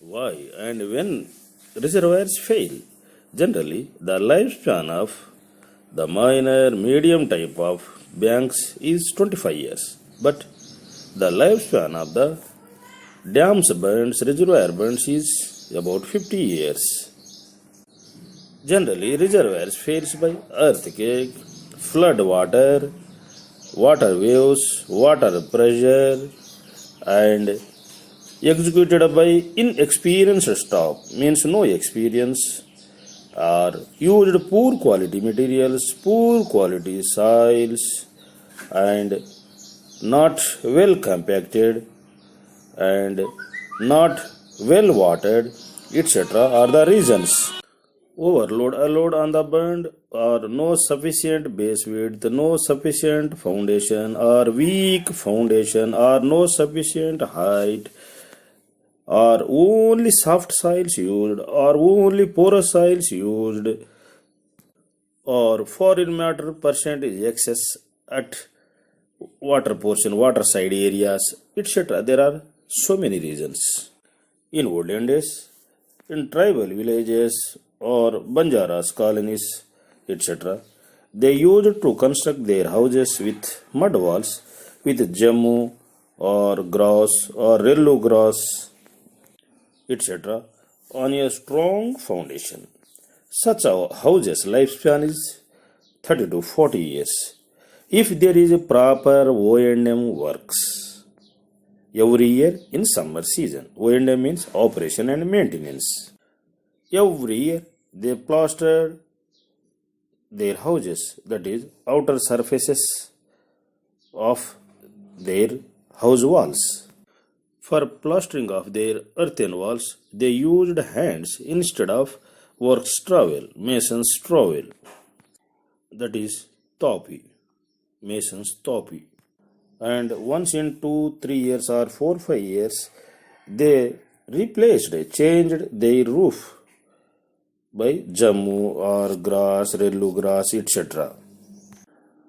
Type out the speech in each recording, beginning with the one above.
Why and when reservoirs fail? Generally, the lifespan of the minor medium type of banks is 25 years, but the lifespan of the dams, bunds, reservoir bunds is about 50 years. Generally, reservoirs fails by earthquake, flood water, water waves, water pressure, and executed by inexperienced staff, means no experience, or used poor quality materials, poor quality soils, and not well compacted and not well watered, etc. are the reasons. Overload, load on the bund, or no sufficient base width, no sufficient foundation, or weak foundation, or no sufficient height, or only soft soils used, or only porous soils used, or foreign matter percentage excess at water portion, water side areas, etc. There are so many reasons. In olden days, in tribal villages or Banjaras colonies, etc., they used to construct their houses with mud walls with jammu or grass or rello grass, etc., on a strong foundation. Such houses lifespan is 30 to 40 years if there is a proper O&M works every year in summer season. O&M means operation and maintenance. Every year they plastered their houses, that is outer surfaces of their house walls. For plastering of their earthen walls, they used hands instead of works trowel, mason's trowel, that is topi, mason's topi. And once in 2-3 years or 4-5 years, they changed their roof by jammu or grass, rellu grass, etc.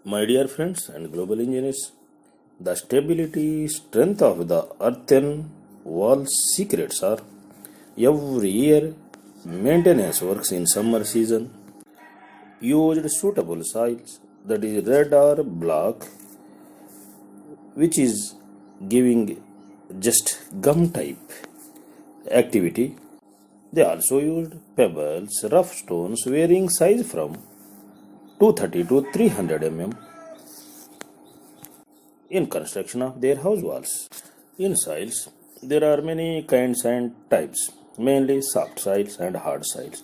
My dear friends and global engineers, the stability, strength of the earthen wall secrets are every year maintenance works in summer season, used suitable soils, that is red or black, which is giving just gum type activity. They also used pebbles, rough stones varying size from 230 to 300 mm in construction of their house walls. In soils, there are many kinds and types, mainly soft soils and hard soils,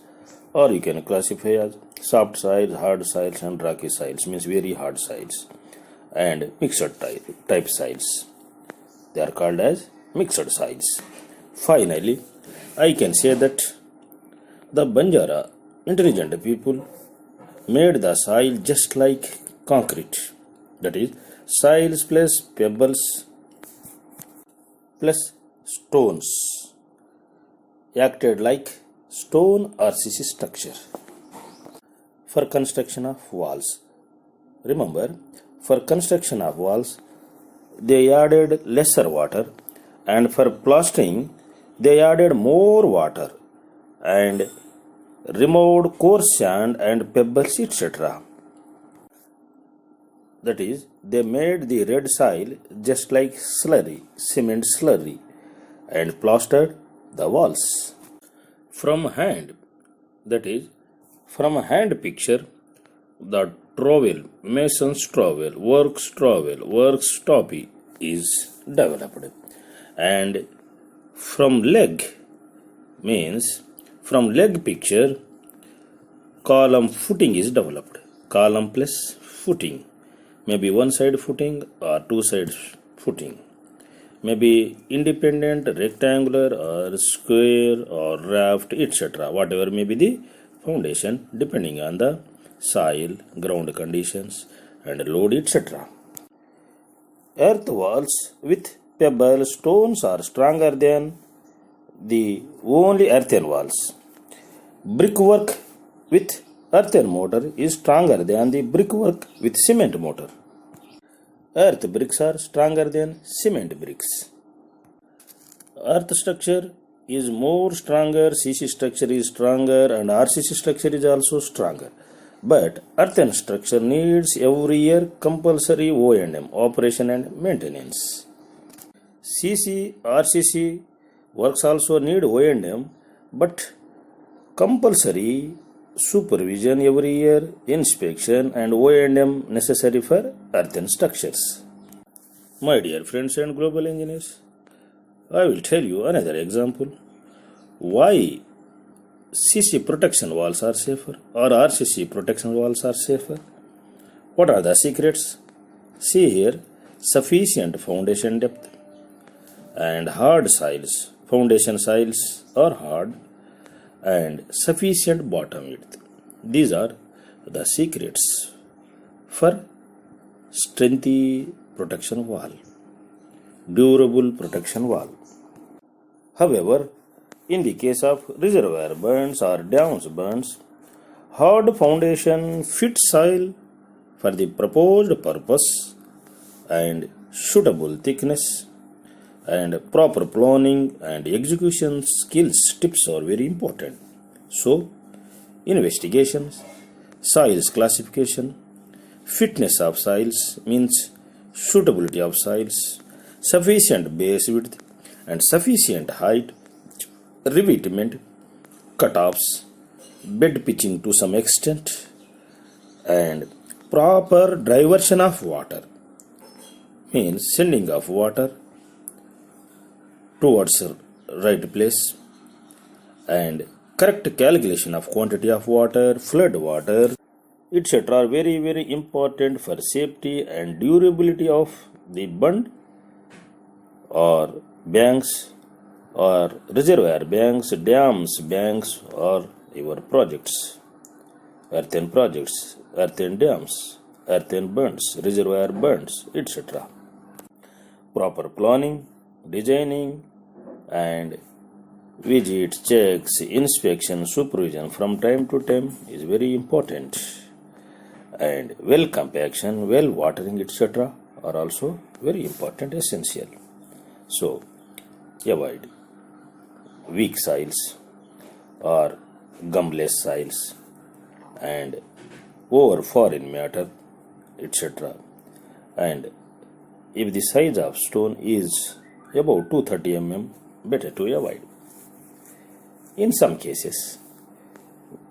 or you can classify as soft soils, hard soils, and rocky soils, means very hard soils, and mixed type soils. They are called as mixed soils. Finally, I can say that the Banjara intelligent people made the soil just like concrete, that is soils plus pebbles plus stones, acted like stone RCC structure for construction of walls. Remember, for construction of walls, they added lesser water, and for plastering, they added more water and removed coarse sand and pebbles, etc. That is, they made the red soil just like slurry, cement slurry, and plastered the walls. From hand, that is, from a hand picture, the trowel, mason's trowel, works topi is developed. And from leg, means from leg picture, column footing is developed. Column plus footing, maybe one side footing or two sides footing, maybe independent, rectangular or square or raft, etc. Whatever may be the foundation, depending on the soil, ground conditions, and load, etc. Earth walls with pebble stones are stronger than the only earthen walls. Brickwork with earthen mortar is stronger than the brickwork with cement mortar. Earth bricks are stronger than cement bricks. Earth structure is more stronger, CC structure is stronger, and RCC structure is also stronger. But earthen structure needs every year compulsory O&M, operation and maintenance. CC, RCC works also need O&M, but compulsory supervision every year, inspection and O&M necessary for earthen structures. My dear friends and global engineers, I will tell you another example. Why CC protection walls are safer or RCC protection walls are safer? What are the secrets? See here, sufficient foundation depth and hard soils. Foundation soils are hard and sufficient bottom width. These are the secrets for strengthy protection wall, durable protection wall. However, in the case of reservoir bunds or dams bunds, hard foundation fit soil for the proposed purpose and suitable thickness and proper planning and execution skills tips are very important. So, investigations, soils classification, fitness of soils means suitability of soils, sufficient base width and sufficient height, revetment, cutoffs, bed pitching to some extent, and proper diversion of water means sending of water towards right place, and correct calculation of quantity of water, flood water, etc. are very, very important for safety and durability of the bund or banks or reservoir banks, dams banks or your projects, earthen projects, earthen dams, earthen bunds, reservoir bunds, etc. Proper planning, designing and visits, checks, inspection, supervision from time to time is very important, and well compaction, well watering, etc. are also very important, essential. So, avoid weak soils or gumless soils and over foreign matter, etc. And if the size of stone is about 230 mm, better to avoid. In some cases,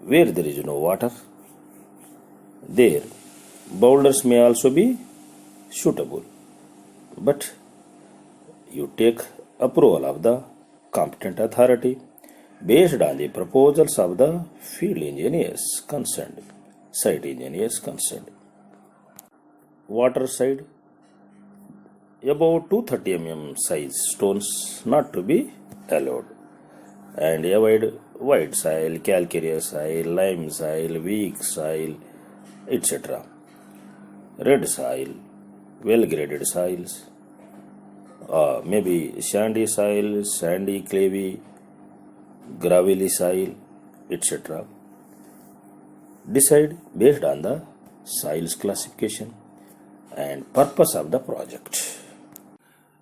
where there is no water, there boulders may also be suitable, but you take approval of the competent authority based on the proposals of the field engineers concerned, site engineers concerned. Water side, about 230 mm size stones not to be allowed, and avoid white soil, calcareous soil, lime soil, weak soil, etc. Red soil, well graded soils, maybe sandy soil, sandy, clayey, gravelly soil, etc. Decide based on the soils classification and purpose of the project.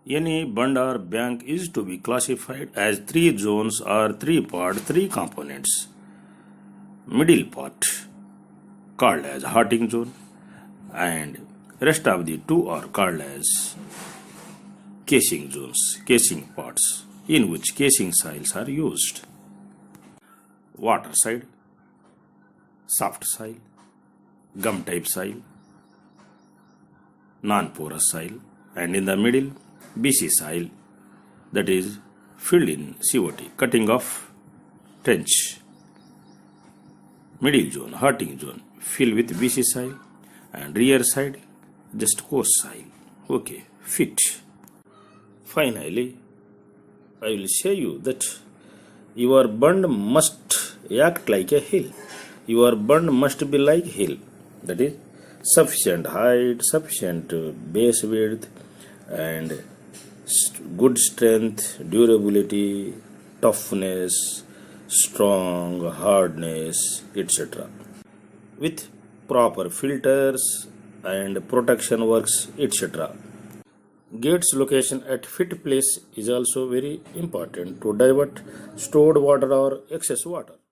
Any bund or bank is to be classified as 3 zones or 3 parts, 3 components. Middle part called as hearting zone, and rest of the 2 are called as casing zones, casing parts, in which casing soils are used. Water side, soft soil, gum type soil, non-porous soil, and in the middle, BC soil, that is filled in COT, cutting off trench. Middle zone, hearting zone, fill with BC soil, and rear side, just coarse soil. Okay, fit. Finally, I will show you that your bund must act like a hill. Your bund must be like hill. That is sufficient height, sufficient base width, and good strength, durability, toughness, strong, hardness, etc. With proper filters and protection works, etc. Gates location at fit place is also very important to divert stored water or excess water.